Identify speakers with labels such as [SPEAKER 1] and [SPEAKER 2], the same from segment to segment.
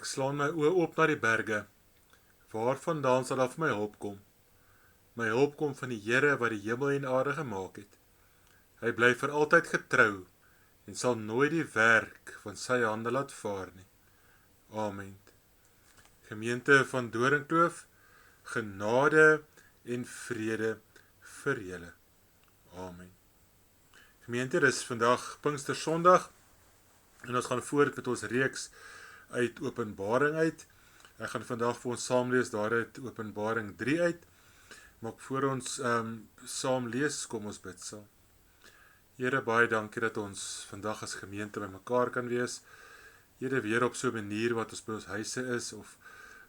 [SPEAKER 1] Ek slaan my oë oop na die berge. Waarvandaan sal daar vir my hulp kom? My hulp kom van die Here wat die hemel en aarde gemaak het. Hy bly vir altyd getrou en sal nooit die werk van sy hande laat vaar nie. Amen. Gemeente van Doringkloof, genade en vrede vir julle. Amen. Gemeente, dis vandag Pinkstersondag en ons gaan voort met ons reeks uit Openbaring uit. Ek gaan vandag vir ons saam lees daar uit Openbaring 3 uit. Maar voor ons saam lees, kom ons bid saam. Here, baie dankie dat ons vandag as gemeente by mekaar kan wees. Here, weer op so 'n manier wat ons by ons huise is of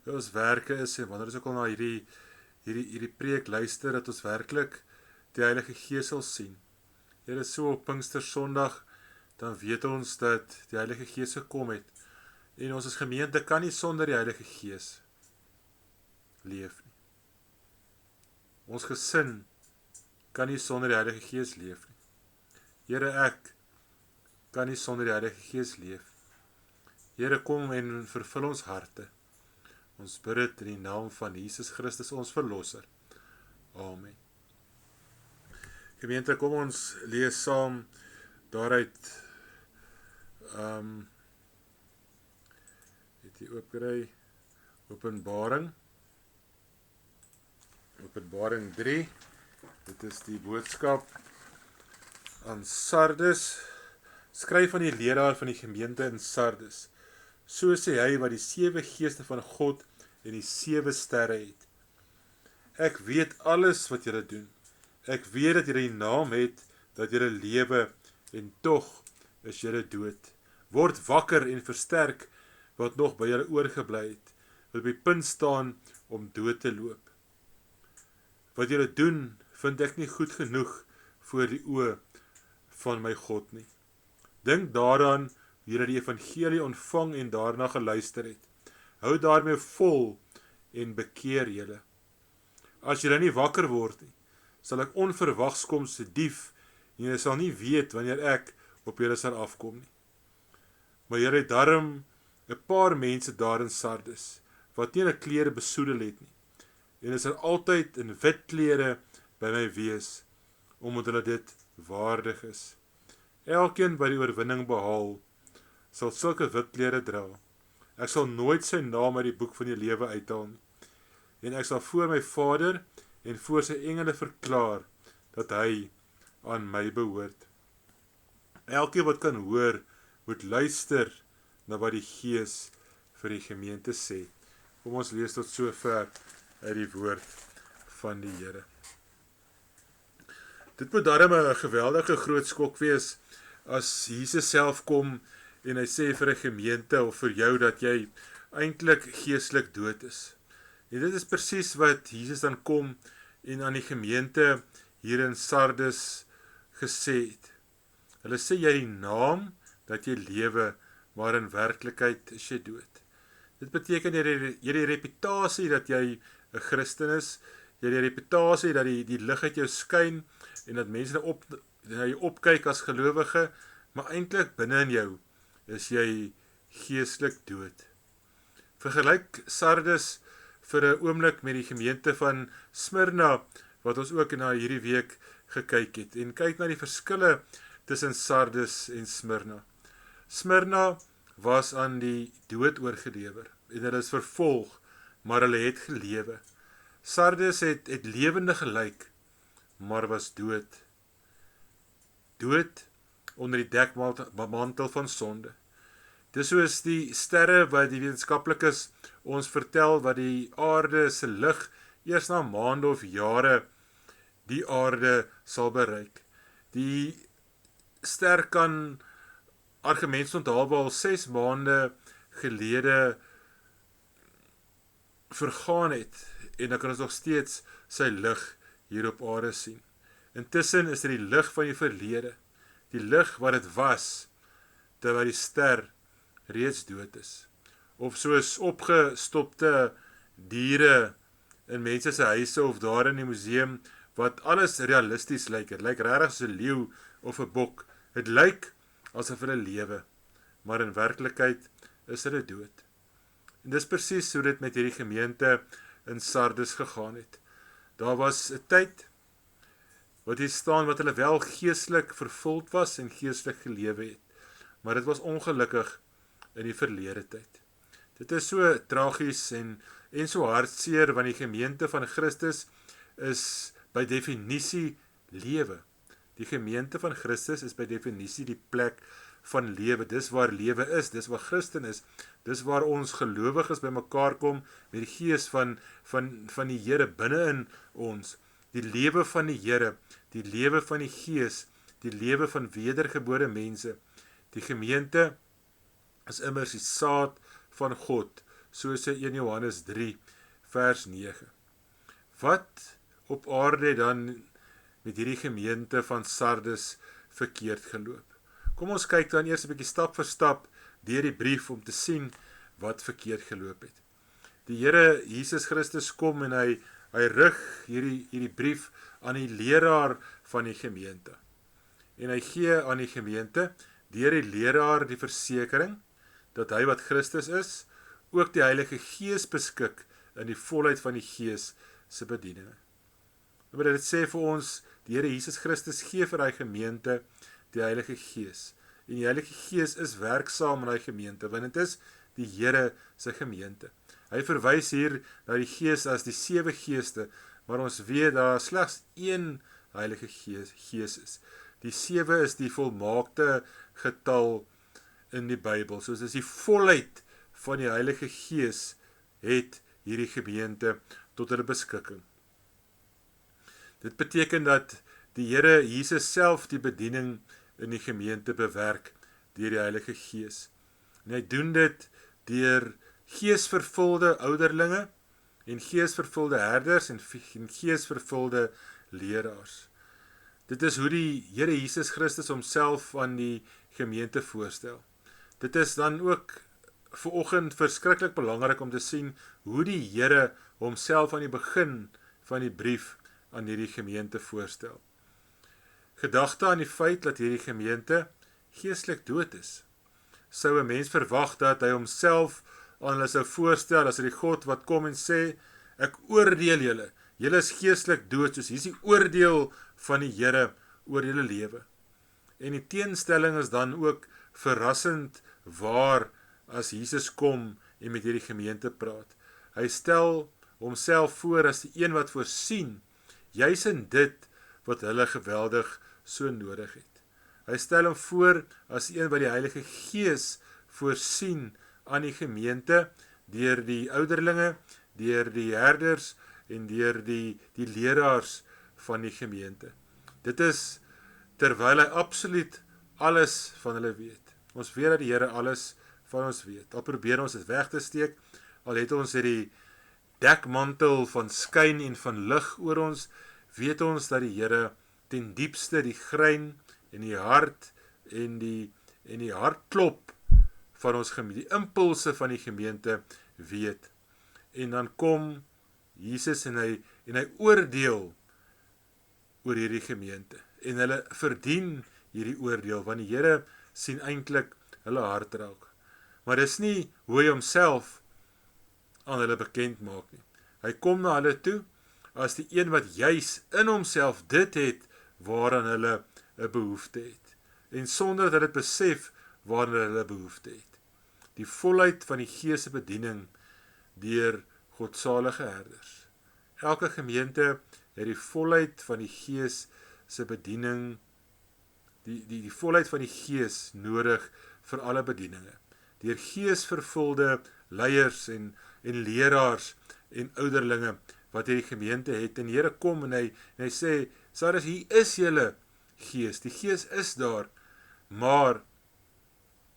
[SPEAKER 1] by ons werke is en wanneer ons ook al na hierdie preek luister, dat ons werklik die Heilige Gees sal sien. Here, so op Pinkstersondag, dan weet ons dat die Heilige Gees gekom het en ons as gemeente kan nie sonder die Heilige Gees leef nie. Ons gesin kan nie sonder die Heilige Gees leef nie. Here, ek kan nie sonder die Heilige Gees leef. Here, kom en vervul ons harte. Ons bid dit in die naam van Jesus Christus, ons Verlosser. Amen. Gemeente, kom ons lees saam daaruit het jy oopkry Openbaring 3. Dit is die boodskap aan Sardes. Skryf aan die leraar van die gemeente in Sardes. So sê hy wat die 7 geeste van God en die 7 sterre het. Ek weet alles wat julle doen. Ek weet dat julle die naam het, dat julle lewe en tog is julle dood. Word wakker en versterk wat nog by julle oorgebly het, wat op die punt staan om dood te loop. Wat julle doen, vind ek nie goed genoeg voor die oë van my God nie. Dink daaraan, julle die evangelie ontvang en daarna geluister het. Hou daarmee vol en bekeer julle. As julle nie wakker word nie, sal ek onverwags kom se dief en julle sal nie weet wanneer ek op julle sal afkom nie. Maar julle het daarom 'n paar mense daar in Sardes, wat nie hulle klere besoedel het nie, en hulle sal altyd in wit klere by my wees, omdat hulle dit waardig is. Elkeen wat die oorwinning behaal, sal sulke wit klere dra. Ek sal nooit sy naam uit die boek van die lewe uithaal nie, en ek sal voor my Vader en voor sy engele verklaar, dat hy aan my behoort. Elkeen wat kan hoor, moet luister na wat die Gees vir die gemeente sê. Kom ons lees tot sover uit die woord van die Here. Dit moet daarom 'n geweldige groot skok wees as Jesus self kom en hy sê vir 'n gemeente of vir jou dat jy eintlik geestelik dood is. En dit is presies wat Jesus dan kom en aan die gemeente hier in Sardes gesê het. Hulle sê jy die naam dat jy lewe, maar in werklikheid is jy dood. Dit beteken jy die reputasie dat jy 'n Christen is, jy die reputasie dat die lig uit jou skyn en dat mense na jou opkyk as gelowige, maar eintlik binne in jou is jy geestelik dood. Vergelyk Sardes vir 'n oomblik met die gemeente van Smyrna, wat ons ook na hierdie week gekyk het, en kyk na die verskille tussen Sardes en Smyrna. Smyrna was aan die dood oorgelewer, en hulle is vervolg, maar hulle het gelewe. Sardes het lewende gelyk, maar was dood. Dood onder die dekmantel van sonde. Dis soos die sterre wat die wetenskaplikes ons vertel wat die aarde se lig eers na maande of jare die aarde sal bereik. Die ster kan argumente onthaalbaar al 6 maande gelede vergaan het en dan kan ons nog steeds sy lig hier op aarde sien. Intussen is dit die lig van die verlede, die lig wat dit was terwyl die ster reeds dood is. Of soos opgestopte diere in mense se huise of daar in die museum wat alles realisties lyk. Dit lyk regtig soos 'n leeu of 'n bok. Dit lyk asof hulle lewe, maar in werklikheid is hulle dood. En dis presies hoe dit met hierdie gemeente in Sardes gegaan het. Daar was 'n tyd wat hier staan wat hulle wel geestelik vervuld was en geestelik gelewe het, maar dit was ongelukkig in die verlede tyd. Dit is so tragies en so hartseer, want die gemeente van Christus is by definisie lewe. Die gemeente van Christus is by definisie die plek van lewe. Dis waar lewe is, dis waar Christen is, dis waar ons gelowiges by mekaar kom met die gees van die Here binne in ons. Die lewe van die Here, die lewe van die gees, die lewe van wedergebore mense. Die gemeente is immers die saad van God, soos in 1 Johannes 3 vers 9. Wat op aarde dan met hierdie gemeente van Sardes verkeerd geloop? Kom ons kyk dan eers 'n bietjie stap vir stap deur die brief om te sien wat verkeerd geloop het. Die Here Jesus Christus kom en hy rig hierdie brief aan die leraar van die gemeente. En hy gee aan die gemeente deur die leraar die versekering dat hy wat Christus is, ook die Heilige Gees beskik in die volheid van die Gees se bedieninge. Maar dit sê vir ons, die Here Jesus Christus gee vir hy gemeente die Heilige Gees. En die Heilige Gees is werksaam in hy gemeente, want dit is die Here se gemeente. Hy verwys hier na die Gees as die 7 geeste, maar ons weet daar slegs 1 Heilige Gees is. Die 7 is die volmaakte getal in die Bybel. Soos is die volheid van die Heilige Gees het hierdie gemeente tot hulle beskikking. Dit beteken dat die Here Jesus self die bediening in die gemeente bewerk deur die Heilige Gees. En hy doen dit deur geesvervulde ouderlinge en geesvervulde herders en geesvervulde leraars. Dit is hoe die Here Jesus Christus homself aan die gemeente voorstel. Dit is dan ook vanoggend verskriklik belangrik om te sien hoe die Here homself aan die begin van die brief aan hierdie gemeente voorstel. Gedagte aan die feit dat hierdie gemeente geestelik dood is. Sou 'n mens verwag dat hy homself aan hulle sou voorstel as die God wat kom en sê, ek oordeel julle, julle is geestelik dood, soos hier is die oordeel van die Here oor julle lewe. En die teenstelling is dan ook verrassend waar as Jesus kom en met hierdie gemeente praat. Hy stel homself voor as die een wat voorsien, juis in dit wat hulle geweldig so nodig het. Hy stel hom voor as een wat die Heilige Gees voorsien aan die gemeente, deur die ouderlinge, deur die herders en deur die leraars van die gemeente. Dit is terwyl hy absoluut alles van hulle weet. Ons weet dat die Here alles van ons weet. Al probeer ons dit weg te steek, al het ons hierdie dekmantel van skyn en van lig oor ons, weet ons dat die Here ten diepste die grein en die hart en die hartklop van ons gemeente, die impulse van die gemeente weet. En dan kom Jesus en hy oordeel oor hierdie gemeente. En hulle verdien hierdie oordeel, want die Here sien eintlik hulle hart raak. Maar dis nie hoe hy homself aan hulle bekend maak nie. Hy kom na hulle toe as die een wat juis in homself dit het waaraan hulle 'n behoefte het. En sonder dat dit besef waaraan hulle behoefte het. Die volheid van die Gees se bediening deur godsalige herders. Elke gemeente het die volheid van die Gees se bediening, die volheid van die Gees nodig vir alle bedieninge. Deur geesvervulde leiers en leraars en ouderlinge wat hierdie gemeente het. En die Here kom en hy sê, Sardes, hier is julle Gees. Die Gees is daar, maar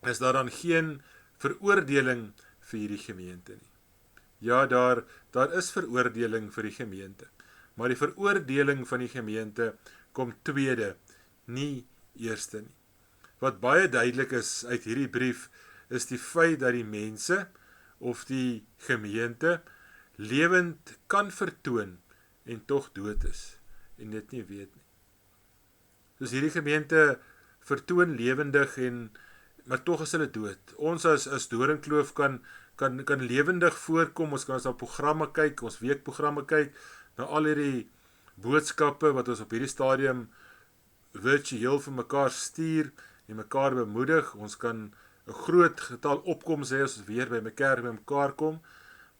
[SPEAKER 1] is daar dan geen veroordeling vir hierdie gemeente nie? Ja, daar is veroordeling vir die gemeente, maar die veroordeling van die gemeente kom tweede, nie eerste nie. Wat baie duidelik is uit hierdie brief, is die feit dat die mense of die gemeente lewend kan vertoon en tog dood is en dit nie weet nie. Dus hierdie gemeente vertoon lewendig en maar tog is hulle dood. Ons as Doringkloof kan lewendig voorkom, ons kan ons na programme kyk, ons weekprogramme kyk, na al hierdie boodskappe wat ons op hierdie stadium virtueel vir mekaar stuur en mekaar bemoedig. Ons kan 'n groot getal opkomste hê as ons weer by mekaar kom,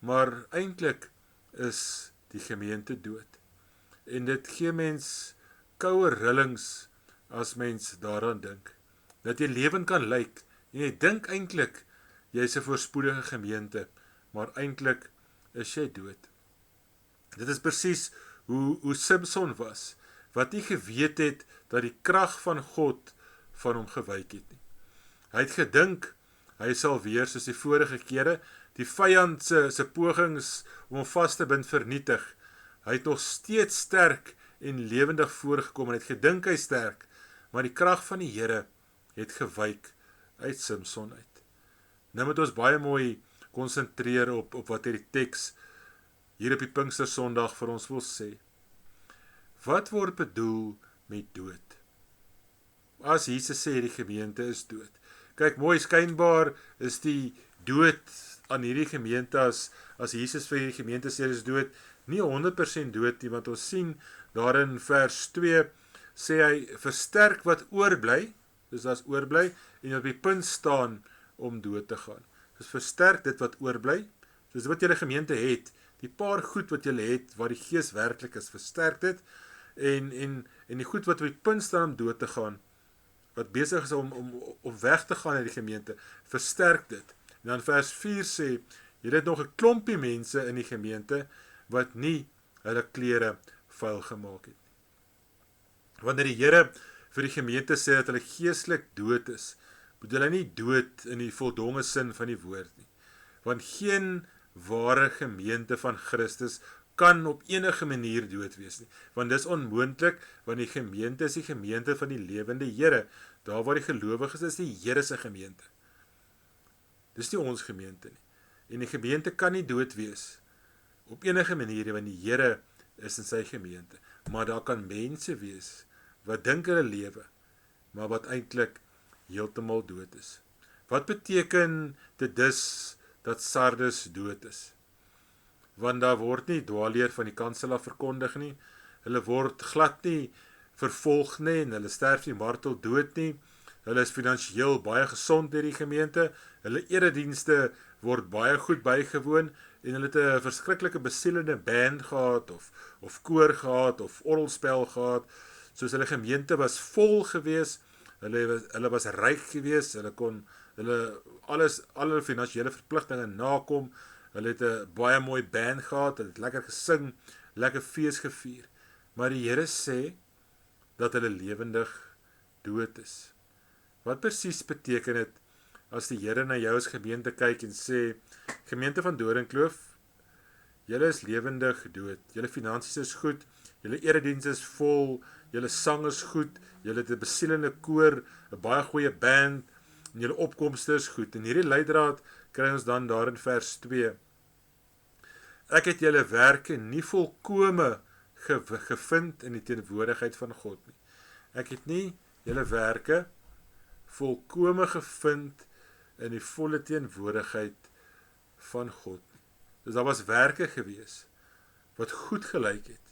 [SPEAKER 1] maar eintlik is die gemeente dood. En dit gee mens koue rillings as mens daaraan dink. Dat jy lewend kan lyk en jy dink eintlik jy is 'n voorspoedige gemeente, maar eintlik is jy dood. Dit is presies hoe Samson was, wat nie geweet het dat die krag van God van hom gewyk het nie. Hy het gedink hy sal weer soos die vorige kere die vyand se pogings om hom vas te bind vernietig. Hy het nog steeds sterk en lewendig voorgekom en het gedink hy sterk, maar die krag van die Here het gewyk uit Samson uit. Nou moet ons baie mooi konsentreer op wat hierdie teks hier op die Pinkstersondag vir ons wil sê. Wat word bedoel met dood? As Jesus sê die gemeente is dood. Kyk, mooi skynbaar is die dood aan hierdie gemeente as Jesus vir die gemeente sê is dood, nie 100% dood nie, want ons sien daar in vers 2 sê hy versterk wat oorbly, dus as oorbly en op die punt staan om dood te gaan. Dus versterk dit wat oorbly, soos wat julle gemeente het, die paar goed wat julle het, waar die gees werklik is, versterk dit, en die goed wat op die punt staan om dood te gaan, wat besig is om weg te gaan uit die gemeente, versterk dit. En dan vers 4 sê, julle het nog 'n klompie mense in die gemeente, wat nie hulle klere vuil gemaak het nie. Wanneer die Here vir die gemeente sê dat hulle geestelik dood is, bedoel hy nie dood in die voldonge sin van die woord nie. Want geen ware gemeente van Christus kan op enige manier dood wees nie. Want dis onmoontlik, want die gemeente is die gemeente van die lewende Here. Daar waar die gelowiges is die Here se gemeente. Dis nie ons gemeente nie. En die gemeente kan nie dood wees op enige manier, want die Here is in sy gemeente. Maar daar kan mense wees wat dink hulle lewe, maar wat eintlik heeltemal dood is. Wat beteken dit dus dat Sardes dood is? Want daar word nie dwaalleer van die kanselaar verkondig nie, hulle word glad nie vervolg nie, en hulle sterf nie martel dood nie, hulle is finansiëel baie gesond in die gemeente, hulle eredienste word baie goed bygewoon, en hulle het 'n verskriklike besielende band gehad, of koor gehad, of orgelspel gehad, soos hulle gemeente was vol gewees, hulle was ryk gewees, hulle kon alle finansiële verpligtinge nakom, hulle het 'n baie mooi band gehad, hulle het lekker gesing, lekker fees gevier, maar die Here sê dat hulle lewendig dood is. Wat presies beteken dit as die Here na jou as gemeente kyk en sê, gemeente van Doringkloof, julle is lewendig dood, julle finansies is goed, julle erediens is vol, julle sang is goed, julle het 'n besielende koor, 'n baie goeie band, en julle opkomste is goed. En hierdie leidraad kry ons dan daar in vers 2. Ek het julle werke nie volkome gevind in die teenwoordigheid van God nie. Ek het nie julle werke volkome gevind in die volle teenwoordigheid van God nie. Dus daar was werke gewees wat goed gelyk het,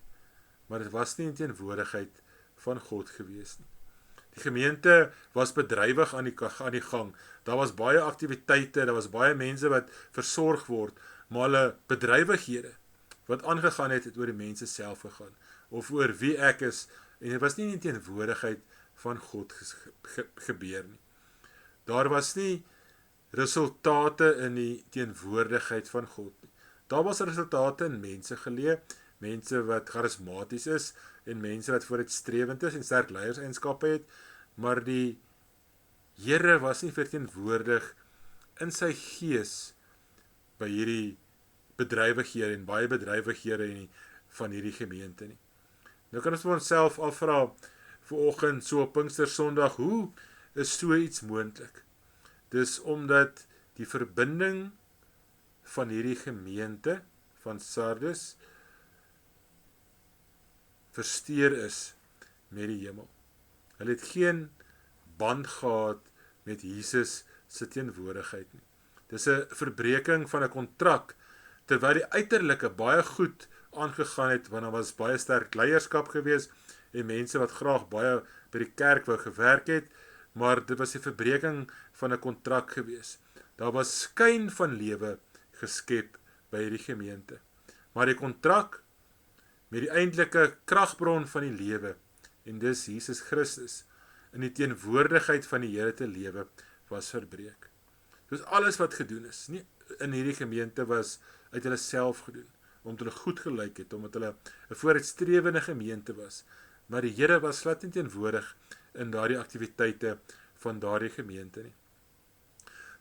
[SPEAKER 1] maar dit was nie in teenwoordigheid van God gewees nie. Die gemeente was bedrywig aan die gang. Daar was baie aktiwiteite, daar was baie mense wat versorg word, maar hulle bedrywighede wat aangegaan het oor die mense self gegaan, of oor wie ek is, en dit was nie in teenwoordigheid van God gebeur nie. Daar was nie resultate in die teenwoordigheid van God nie. Daar was resultate in mense geleë, mense wat charismaties is, en mense wat vooruitstrewend is en sterk leierseienskappe het, maar die Here was nie verteenwoordig in sy gees by hierdie bedrywighede en baie bedrywighede van hierdie gemeente nie. Nou kan ons vir onsself afvra vanoggend so op Pinkstersondag, hoe is so iets moontlik? Dis omdat die verbinding van hierdie gemeente van Sardes versteur is met die hemel. Hulle het geen band gehad met Jesus se teenwoordigheid nie. Dis 'n verbreeking van 'n kontrak, terwyl die uiterlike baie goed aangegaan het, want daar was baie sterk leierskap gewees, en mense wat graag baie by die kerk wou gewerk het, maar dit was die verbreeking van 'n kontrak gewees. Daar was skyn van lewe geskep by hierdie gemeente. Maar die kontrak met die eintlike kragbron van die lewe, en dis Jesus Christus, in die teenwoordigheid van die Here te lewe, was verbreek. Dus alles wat gedoen is, nie in hierdie gemeente was uit hulle self gedoen, omdat hulle goed gelyk het, omdat hulle 'n vooruitstrewende gemeente was, maar die Here was glad nie teenwoordig in daardie aktiwiteite van daardie gemeente nie.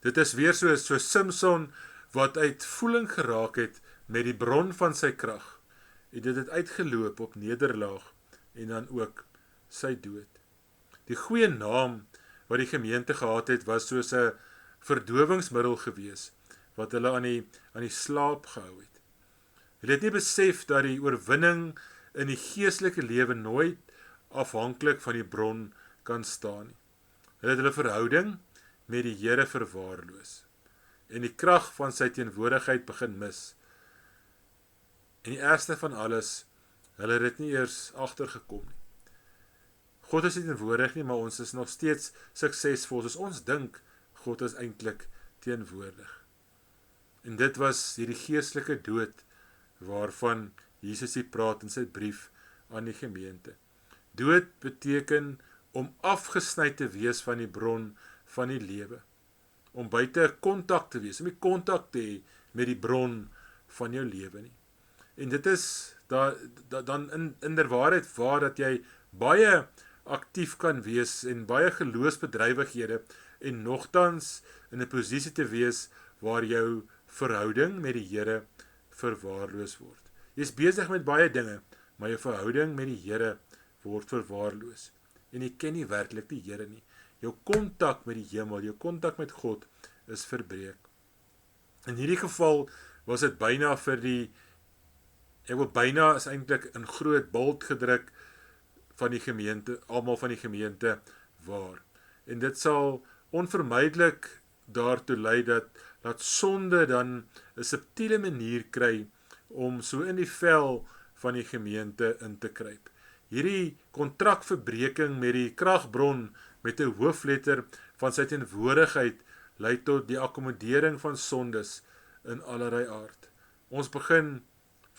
[SPEAKER 1] Dit is weer so Samson wat uit voeling geraak het met die bron van sy krag, en dit het uitgeloop op nederlaag en dan ook sy dood. Die goeie naam wat die gemeente gehad het, was soos 'n verdowingsmiddel gewees, wat hulle aan die slaap gehou het. Hulle het nie besef dat die oorwinning in die geestelike lewe nooit afhanklik van die bron kan staan nie. Hulle het hulle verhouding met die Here verwaarloos, en die krag van sy teenwoordigheid begin mis. En die ergste van alles, hulle het dit nie eers agtergekom nie. God is nie teenwoordig nie, maar ons is nog steeds suksesvol, soos ons dink God is eintlik teenwoordig. En dit was hierdie geestelike dood waarvan Jesus hier praat in sy brief aan die gemeente. Dood beteken om afgesny te wees van die bron van die lewe, om buite kontak te wees, om nie kontak te hê met die bron van jou lewe nie. En dit is dan in der waarheid waar dat jy baie aktief kan wees en baie geloofsbedrywighede en nogtans in 'n posisie te wees waar jou verhouding met die Here verwaarloos word. Jy is besig met baie dinge, maar jou verhouding met die Here word verwaarloos. En jy ken nie werklik die Here nie. Jou kontak met die hemel, jou kontak met God is verbreek. In hierdie geval was dit byna byna is eintlik in groot bult gedruk van die gemeente, almal van die gemeente waar. En dit sal onvermydelik daartoe lei dat sonde dan 'n subtiele manier kry om so in die vel van die gemeente in te kruip. Hierdie kontrakverbreking met die kragbron met 'n hoofletter van sy teenwoordigheid lei tot die akkommodering van sondes in allerlei aard.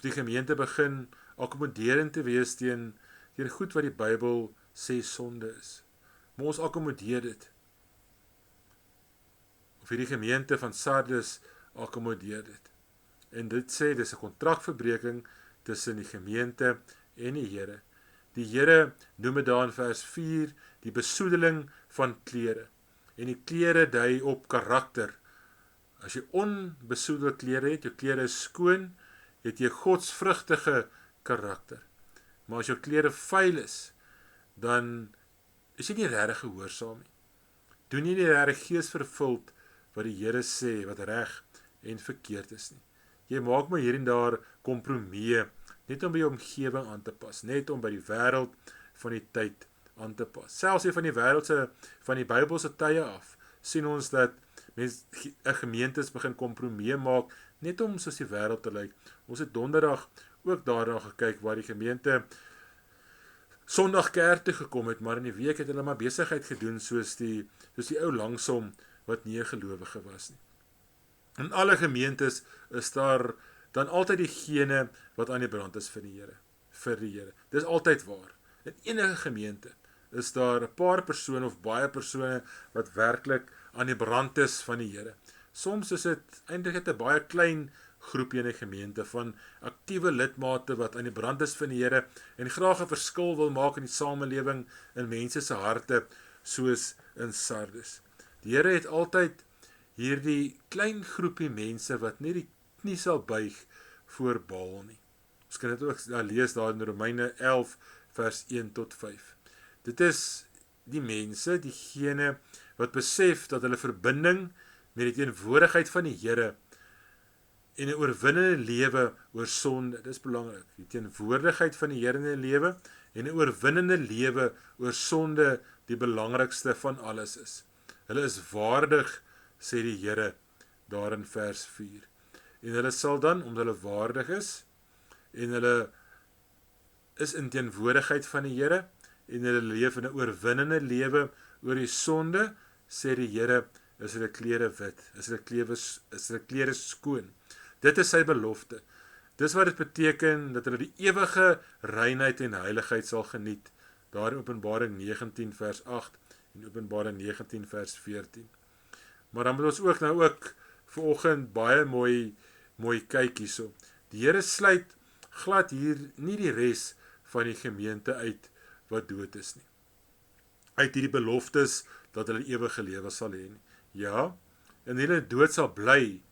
[SPEAKER 1] Die gemeente begin akkommoderend te wees teen goed wat die Bybel sê sonde is. Maar ons akkommodeer dit. Of hierdie gemeente van Sardes akkommodeer dit. En dit sê, dis 'n kontrakverbreking tussen die gemeente en die Here. Die Here noem dit daar in vers 4, die besoedeling van klere. En die klere dui op karakter. As jy onbesoedelde klere het, jou klere is skoon, het jy godsvrugtige karakter. Maar as jou klere vuil is, dan is jy nie regtig gehoorsaam nie. Doen jy nie regtig geesvervuld wat die Here sê, wat reg en verkeerd is nie. Jy maak maar hier en daar kompromieë, net om by jou omgewing aan te pas, net om by die wêreld van die tyd aan te pas. Selfs hier van die Bybelse tye af, sien ons dat 'n gemeentes begin kompromieë maak, net om soos die wêreld te lyk. Ons het donderdag ook daarna gekyk waar die gemeente Sondag kerk toe gekom het, maar in die week het hulle maar besigheid gedoen soos die ou langsom wat nie 'n gelowige was nie. In alle gemeentes is daar dan altyd diegene wat aan die brand is vir die Here. Dis altyd waar. In enige gemeente is daar 'n paar persone of baie persone wat werklik aan die brand is van die Here. Soms is dit eintlik 'n baie klein groepie in 'n gemeente van aktiewe lidmate wat aan die brand is van die Here en graag 'n verskil wil maak in die samelewing in mense se harte soos in Sardes. Die Here het altyd hierdie klein groepie mense wat nie die knie sal buig voor Baal nie. Ons kan dit ook lees daar in Romeine 11 vers 1 tot 5. Dit is die mense, diegene wat besef dat hulle verbinding met die teenwoordigheid van die Here en 'n oorwinnende lewe oor sonde, dis belangrik. Die teenwoordigheid van die Here in 'n lewe en 'n oorwinnende lewe oor sonde die belangrikste van alles is. Hulle is waardig, sê die Here daar in vers 4. En hulle sal dan, omdat hulle waardig is, en hulle is in teenwoordigheid van die Here, en hulle leef in 'n oorwinnende lewe oor die sonde, sê die Here, is hulle klere wit, is hulle klere skoon. Dit is sy belofte. Dis wat dit beteken, dat hulle die ewige reinheid en heiligheid sal geniet, daar in Openbaring 19 vers 8, en Openbaring 19 vers 14. Maar dan moet ons ook vanoggend baie mooi kyk hierso. Die Here sluit glad hier nie die res van die gemeente uit wat dood is nie. Uit hierdie beloftes dat hulle ewige lewe sal hê nie. Ja, en hulle dood sal bly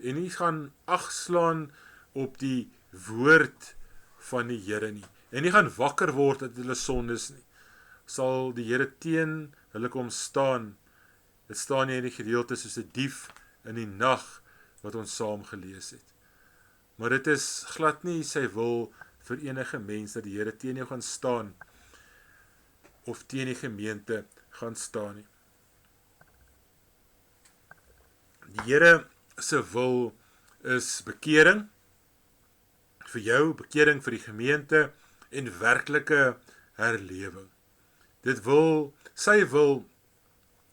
[SPEAKER 1] en nie gaan agslaan op die woord van die Here nie. En nie gaan wakker word uit hulle sondes nie. Sal die Here teen hulle kom staan. Dit staan nie in die gedeelte soos 'n dief in die nag wat ons saam gelees het. Maar dit is glad nie sy wil vir enige mens dat die Here teen jou gaan staan of teen die gemeente gaan staan nie. Die Here se wil is bekering vir jou, bekering vir die gemeente en werklike herlewing. Sy wil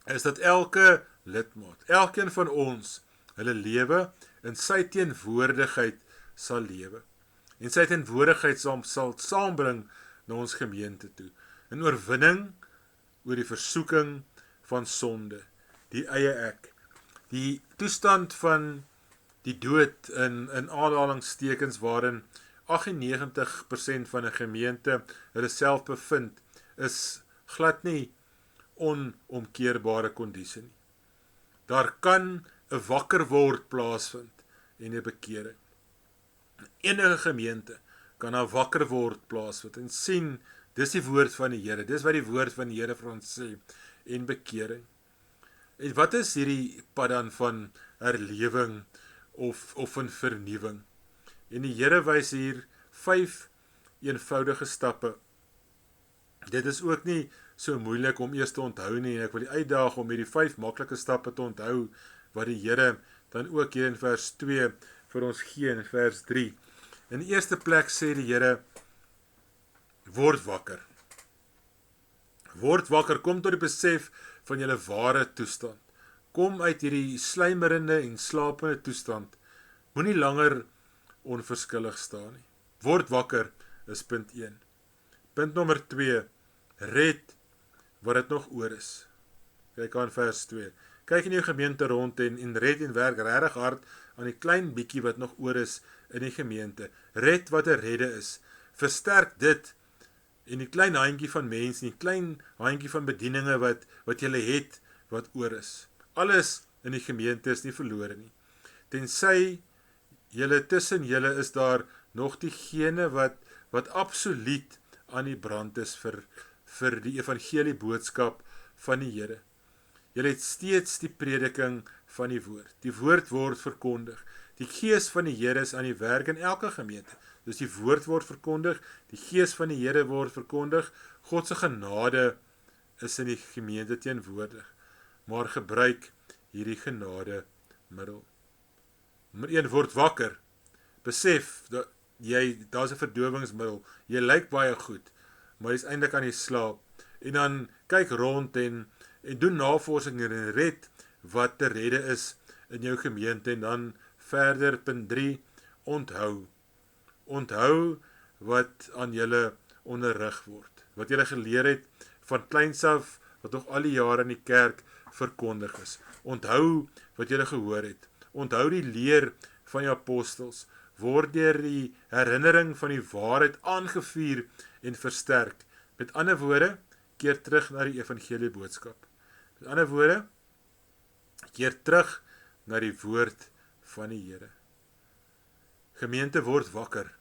[SPEAKER 1] is dat elke lidmaat, elkeen van ons, hulle lewe in sy teenwoordigheid sal lewe. En sy teenwoordigheid sal saambring na ons gemeente toe. In oorwinning oor die versoeking van sonde, die eie ek. Die toestand van die dood in aanhalingstekens waarin 98% van 'n gemeente hulle self bevind, is glad nie onomkeerbare kondisie nie. Daar kan 'n wakker word plaasvind en 'n bekering. Enige gemeente kan 'n wakker word plaasvind en sien, dis die woord van die Here, dis wat die woord van die Here vir ons sê, en bekering. En wat is hierdie pad dan van herlewing of 'n vernuwing? En die Here wys hier 5 eenvoudige stappe. Dit is ook nie so moeilik om eers te onthou nie, en ek wil die uitdaag om hierdie 5 maklike stappe te onthou, wat die Here dan ook hier in vers 2 vir ons gee in vers 3. In die eerste plek sê die Here, word wakker. Word wakker, kom tot die besef van julle ware toestand. Kom uit hierdie sluimerende en slapende toestand. Moenie langer onverskillig staan nie. Word wakker is punt 1. Punt nommer 2, red wat dit nog oor is. Kyk aan vers 2. Kyk in jou gemeente rond en red en werk regtig hard aan die klein bietjie wat nog oor is in die gemeente. Red wat 'n redde is. Versterk dit en die klein handjie van mense, die klein handjie van bedieninge wat julle het, wat oor is. Alles in die gemeente is nie verlore nie. Tensy tussen julle is daar nog diegene wat absoluut aan die brand is vir die evangelie boodskap van die Here. Julle het steeds die prediking van die woord. Die woord word verkondig. Die gees van die Here is aan die werk in elke gemeente. Dus die woord word verkondig, die gees van die Here word verkondig, God se genade is in die gemeente teenwoordig. Maar gebruik hierdie genade middel. Nommer 1, word wakker. Besef dat daar's 'n verdowingsmiddel. Jy lyk baie goed, maar jy's eintlik aan die slaap. En dan kyk rond en doen navorsing en red wat te redde is in jou gemeente. En dan verder, punt 3, onthou. Onthou wat aan julle onderrig word. Wat julle geleer het van kleins af, wat nog al die jare in die kerk verkondig is. Onthou wat julle gehoor het. Onthou die leer van die apostels. Word deur die herinnering van die waarheid aangevuur en versterk. Met ander woorde, keer terug na die evangelie boodskap. Met ander woorde, keer terug na die woord van die Here. Gemeente, word wakker.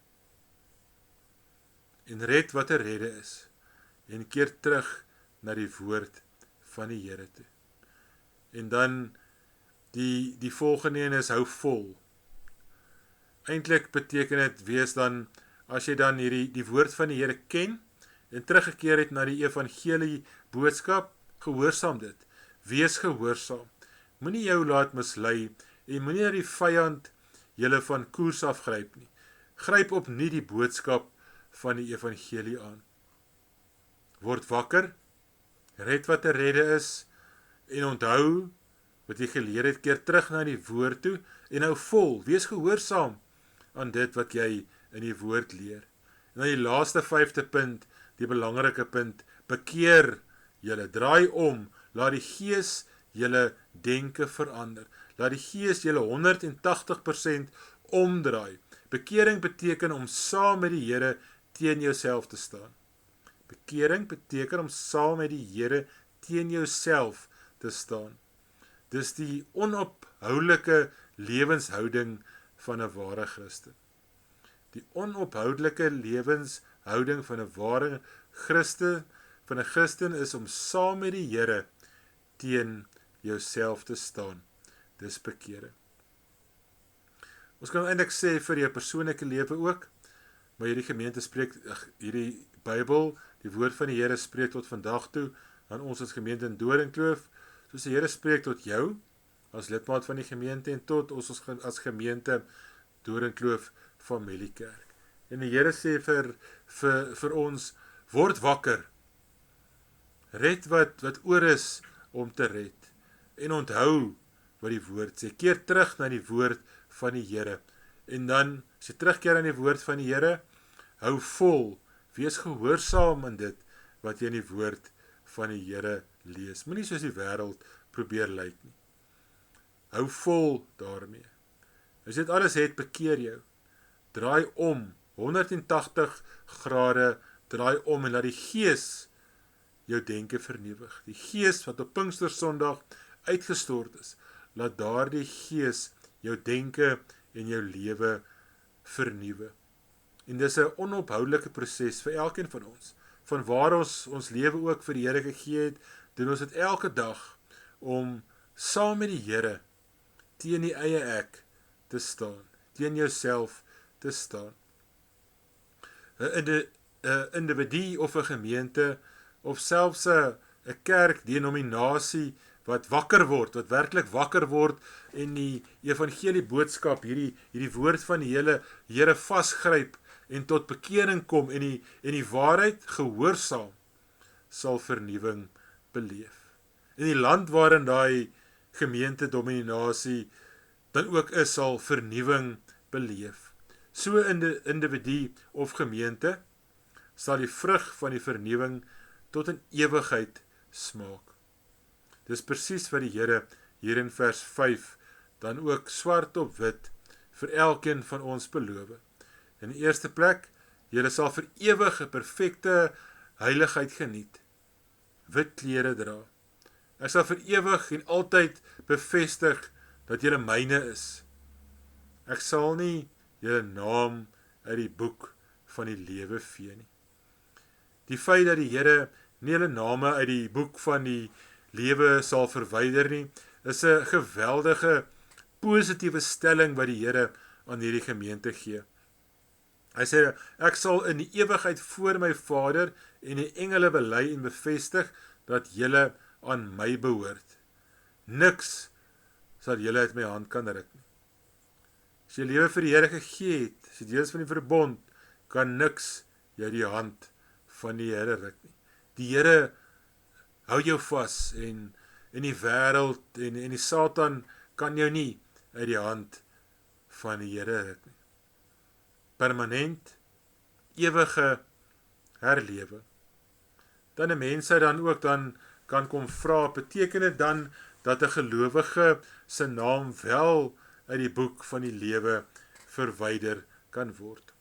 [SPEAKER 1] En red wat 'n redde is. En keer terug na die woord van die Here toe. En dan die volgende een is hou vol. Eintlik beteken dit wees dan, as jy dan die woord van die Here ken en teruggekeer het na die evangelie boodskap, gehoorsaam dit. wees gehoorsaam. Moenie jou laat mislei en moenie dat die vyand julle van koers afgryp nie. Gryp opnuut die boodskap van die evangelie aan. Word wakker, red wat te redde is en onthou wat jy geleer het, keer terug na die woord toe en hou vol, wees gehoorsaam aan dit wat jy in die woord leer. En dan die laaste 5de punt, die belangrike punt, bekeer julle, draai om, laat die Gees julle denke verander. Laat die Gees julle 180% omdraai. Bekering beteken om saam met die Here teen jouself te staan. Bekering beteken om saam met die Here teen jouself te staan. Dis die onophoudelike lewenshouding van 'n ware Christen. Die onophoudelike lewenshouding van 'n ware Christen is om saam met die Here teen jouself te staan. Dis bekering. Ons kan eintlik sê vir jou persoonlike lewe ook, maar hierdie gemeente spreek, hierdie Bybel, die woord van die Here spreek tot vandag toe, aan ons as gemeente in Doringkloof, soos die Here spreek tot jou, as lidmaat van die gemeente, en tot ons as gemeente Doringkloof Familiekerk. En die Here sê vir ons, word wakker, red wat oor is om te red, en onthou wat die woord sê, keer terug na die woord van die Here, en dan, as jy terugkeer aan die woord van die Here, hou vol, wees gehoorsaam in dit, wat jy in die woord van die Here lees. Moenie soos die wêreld probeer lyk nie. Hou vol daarmee. As jy dit alles het, bekeer jou. Draai om, 180 grade, draai om en laat die Gees jou denke vernuwig. Die Gees wat op Pinkstersondag uitgestort is, laat daardie Gees jou denke en jou lewe vernuwe. En dis 'n onophoudelike proses vir elkeen van ons. Van waar ons lewe ook vir die Here gegee het, doen ons dit elke dag om saam met die Here teen die eie ek te staan, teen jouself te staan. 'n individu of 'n gemeente of selfs 'n kerk, denominasie wat wakker word, wat werklik wakker word en die evangelie boodskap, hierdie woord van die Here vasgryp en tot bekering kom en die waarheid gehoorsaam, sal vernuwing beleef. In die land waarin daai gemeente dominasie dan ook is, sal vernuwing beleef. So in die individu of gemeente sal die vrug van die vernuwing tot in ewigheid smaak. Dis presies wat die Here hier in vers 5 dan ook swart op wit vir elkeen van ons beloof. In die eerste plek, julle sal vir ewig 'n perfekte heiligheid geniet. Wit klere dra. Ek sal vir ewig en altyd bevestig dat julle myne is. Ek sal nie julle naam uit die boek van die lewe vee nie. Die feit dat die Here nie julle name uit die boek van die lewe sal verwyder nie, is 'n geweldige positiewe stelling wat die Here aan hierdie gemeente gee. Hy sê, ek sal in die ewigheid voor my Vader en die engele bely en bevestig dat julle aan my behoort. Niks sal julle uit my hand kan ruk nie. As jy lewe vir die Here gegee het, as jy deel is van die verbond, kan niks jou die hand van die Here ruk nie. Die Here hou jou vas en die wêreld en die Satan kan jou nie uit die hand van die Here ruk nie. Permanent, ewige herlewe. Dan 'n mens dan ook dan kan kom vra, beteken dit dan dat 'n gelowige se naam wel uit die boek van die lewe verwyder kan word?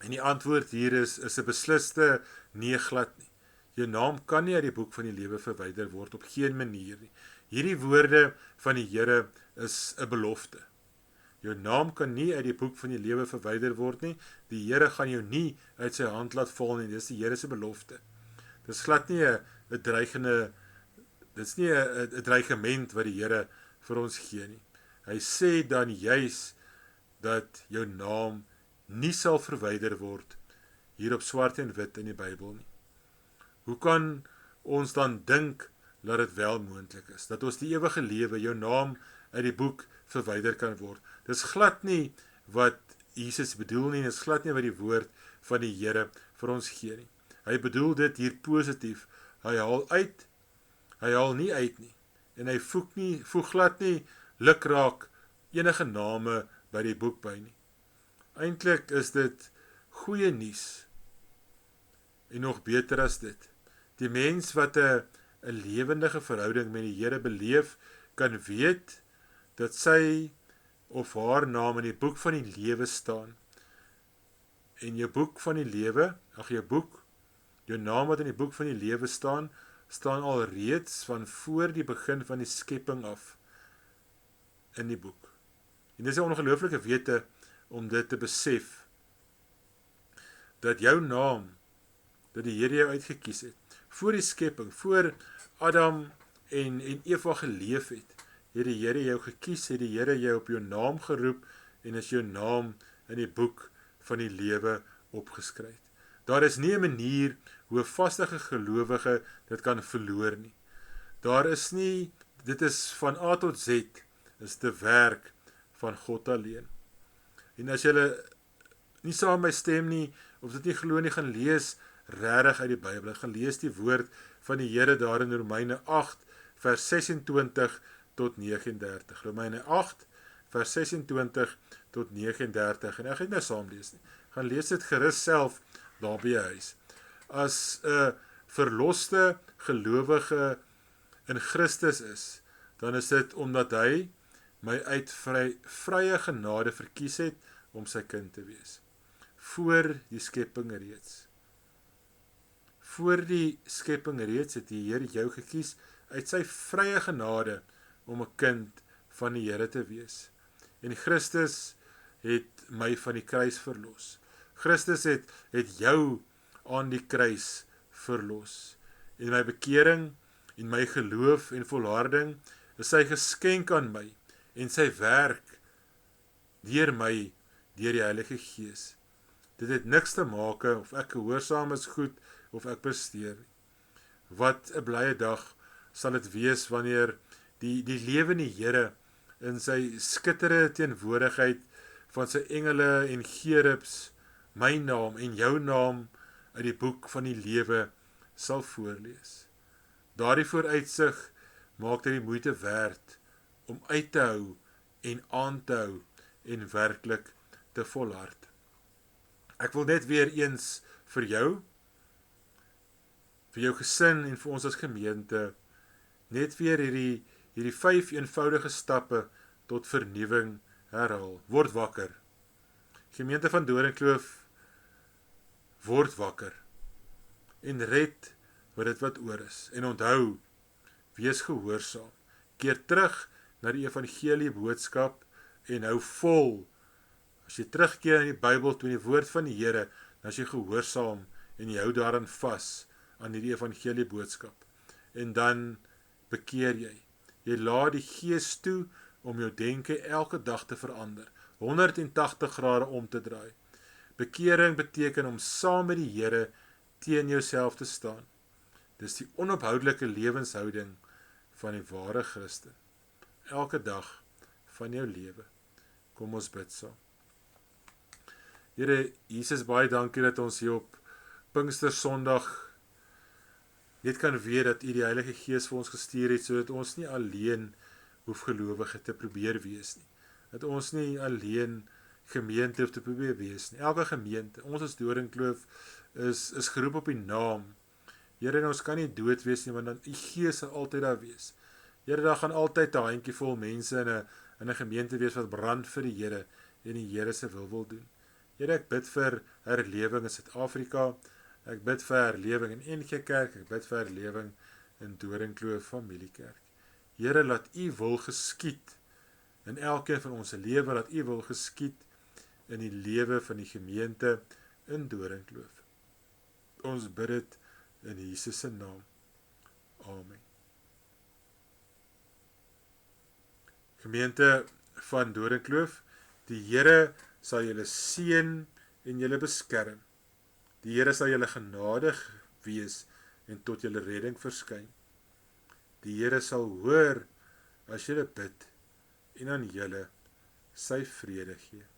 [SPEAKER 1] En die antwoord hier is 'n besliste nee, glad nie. Jou naam kan nie uit die boek van die lewe verwyder word, op geen manier nie. Hierdie woorde van die Here is 'n belofte. Jou naam kan nie uit die boek van die lewe verwyder word nie. Die Here gaan jou nie uit sy hand laat val nie. Dis die Here se belofte. Dis glad nie 'n dreigement wat die Here vir ons gee nie. Hy sê dan juis dat jou naam nie sal verwyder word hier op swart en wit in die Bybel nie. Hoe kan ons dan dink laat dit wel moontlik is, dat ons die ewige lewe, jou naam uit die boek verwyder kan word. Dis glad nie wat Jesus bedoel nie, dis glad nie wat die woord van die Here vir ons gee nie. Hy bedoel dit hier positief, hy haal nie uit nie, en hy voeg glad nie lukraak enige name by die boek by nie. Eintlik is dit goeie nuus, en nog beter as dit. Die mens wat 'n lewendige verhouding met die Here beleef, kan weet dat sy of haar naam in die boek van die lewe staan. En jou boek van die lewe, jou naam wat in die boek van die lewe staan al reeds van voor die begin van die skepping af in die boek. En dit is 'n ongelooflike wete om dit te besef, dat jou naam, dat die Here jou uitgekies het, voor die skepping, voor Adam en Eva geleef het die Here jou gekies, het die Here jou op jou naam geroep, en is jou naam in die boek van die lewe opgeskryf. Daar is nie 'n manier hoe 'n vastige gelowige dit kan verloor nie. Daar is nie, dit is van A tot Z, is die werk van God alleen. En as jy nie saam my stem nie, of dit nie glo nie, gaan lees regtig uit die Bybel, gaan lees die woord van die Here daar in Romeine 8, vers 26 tot 39. Romeine 8, vers 26 tot 39, en ek gaan nie nou saam lees nie, gaan lees dit gerus self daar by jou huis. As 'n verloste gelowige in Christus is, dan is dit omdat hy my uit vrye genade verkies het om sy kind te wees. Voor die skepping reeds. Voor die skepping reeds het die Here jou gekies uit sy vrye genade om 'n kind van die Here te wees. En Christus het my van die kruis verlos. Christus het jou aan die kruis verlos. En my bekering en my geloof en volharding is sy geskenk aan my en sy werk deur my, deur die Heilige Gees. Dit het niks te maak of ek gehoorsaam is goed of ek presteer. Wat 'n blye dag sal dit wees wanneer die lewende Here in sy skitterende teenwoordigheid van sy engele en gerubs my naam en jou naam uit die boek van die lewe sal voorlees. Daardie vooruitsig maak dit die moeite werd om uit te hou en aan te hou en werklik te volhard. Ek wil net weer eens vir jou gesin en vir ons as gemeente net weer hierdie 5 eenvoudige stappe tot vernuwing herhaal. Word wakker. Gemeente van Doringkloof, word wakker en red wat oor is. En onthou, wees gehoorsaam. Keer terug na die evangelie boodskap en hou vol. As jy terugkeer in die Bybel toe in die woord van die Here, dan is jy gehoorsaam en jy hou daaraan vas aan hierdie evangelie boodskap. En dan bekeer jy. Jy laat die Gees toe om jou denke elke dag te verander, 180 grade om te draai. Bekering beteken om saam met die Here teen jouself te staan. Dis die onophoudelike lewenshouding van die ware Christen. Elke dag van jou lewe. Kom ons bid saam. Here Jesus, baie dankie dat ons hier op Pinkstersondag net kan weet dat U die Heilige Gees vir ons gestuur het, sodat ons nie alleen hoef gelowige te probeer wees nie. Dat ons nie alleen gemeente hoef te probeer wees nie. Elke gemeente, ons as Doringkloof is geroep op U naam. Here, ons kan nie dood wees nie, want dan U Gees sal altyd daar wees. Here, daar gaan altyd 'n handjievol mense in 'n gemeente wees wat brand vir die Here en die Here se wil doen. Here, ek bid vir herlewing in Suid-Afrika. Ek bid vir herlewing in NG Kerk, ek bid vir herlewing in Doringkloof Familiekerk. Here, laat U wil geskied in elkeen van ons lewe, laat U wil geskied in die lewe van die gemeente in Doringkloof. Ons bid dit in Jesus se naam. Amen. Gemeente van Doringkloof, die Here sal julle seën en julle beskerm. Die Here sal julle genadig wees en tot julle redding verskyn. Die Here sal hoor as julle bid en aan julle sy vrede gee.